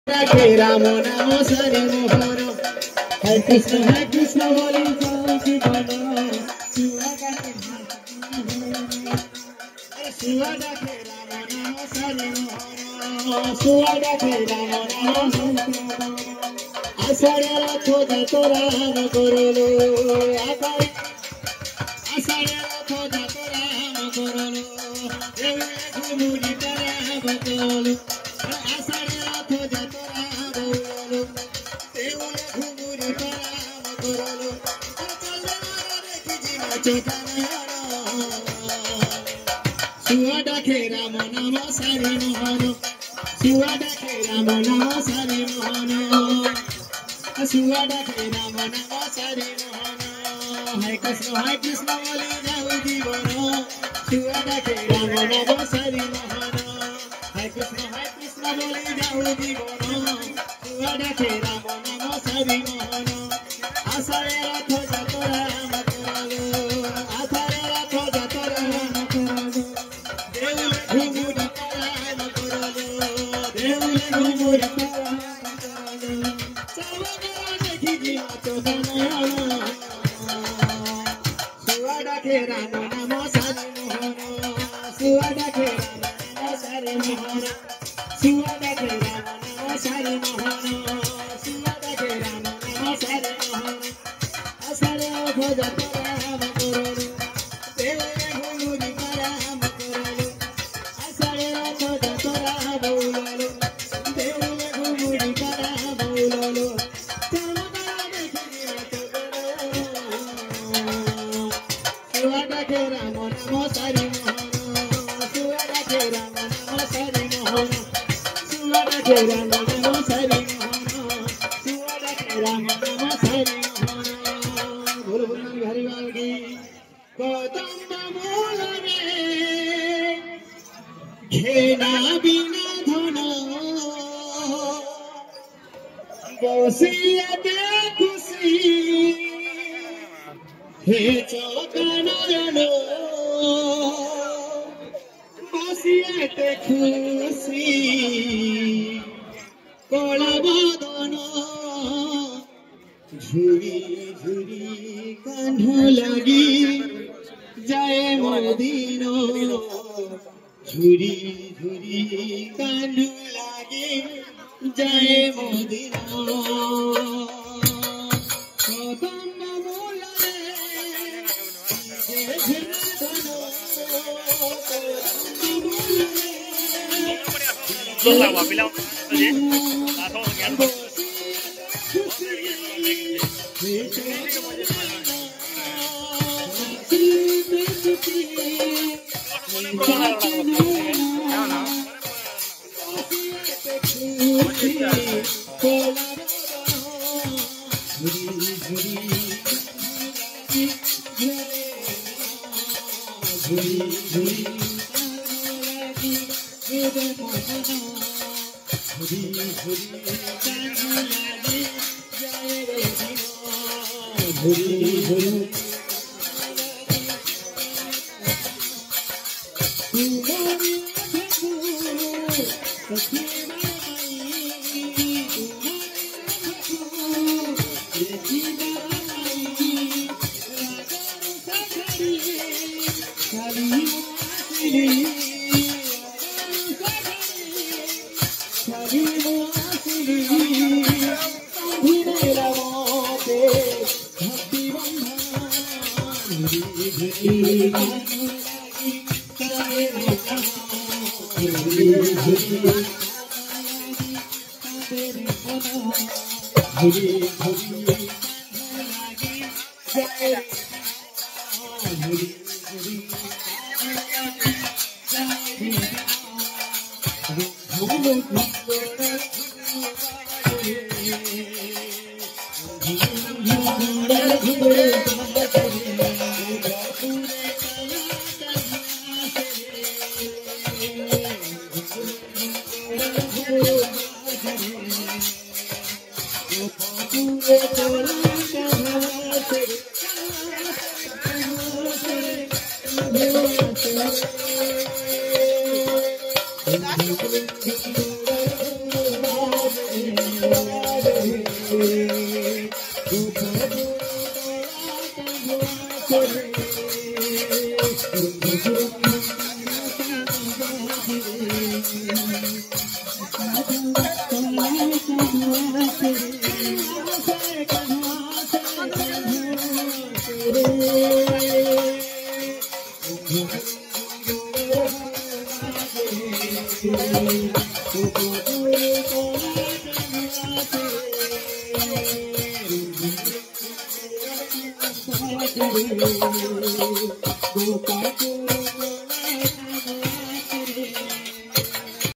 রাখে রাম নাম সারি মোহন হরে কৃষ্ণ বলি জীবন সুয়া ডাকে রাম নাম সারি মোহন সুয়া ডাকে রাম নাম আষাঢ় রথ যত রাম করলো আষাঢ় রথ যত রাম করলো ঘুমুরি রাম করলো আষাঢ় রথ যত রাম করলো ঘুমুরি রাম করলো সুয়া ডাকে রাম নাম সারি মোহন সুয়া ডাকে রাম নাম সারি মোহন সুয়া ডাকে রাম নাম সারি মোহন হরে কৃষ্ণ বলি যাও জীবন সুয়া ডাকে রাম নাম সারি মোহন হরে কৃষ্ণ বলি যাও জীবন সুয়া ডাকে রাম নাম সারি মোহন আষাঢ় রথ যত রাম করলো আষাঢ় রথ যত রাম করলো দেউলে ঘুমুরি রাম করলো দেউলে ঘুমুরি রাম করলো চাওয়া দেখি জীব চোখ সুয়া ডাকে রাম নাম সারি মোহন সুয়া ডাকে রাম নাম সারি মোহন সুয়া ডাকে রাম নাম সারি মোহন সুয়া ডাকে রাম নাম সারি মোহন আষাঢ় রথ যত রাম করলো দেউলে ঘুমুরি রাম করলো আষাঢ় রথ যত রাম বউললো দেউলে ঘুমুরি রাম বউললো সুয়া ডাকে রাম নাম সারি মোহন সুয়া ডাকে রাম নাম সারি মোহন সুয়া ডাকে রাম নাম সারি মোহন সুয়া ডাকে রাম নাম সারি মোহন बोल बोल हरि लाल की कदम मूल में घेना बिना धन बसियाते खुशी हे चौकनयन बसियाते खुशी कला बदन झुरी झुरी कान्ह लगी जाए मदिन झुरी झुरी कान्ह लगी जाए मदिन कदम मूलरे Go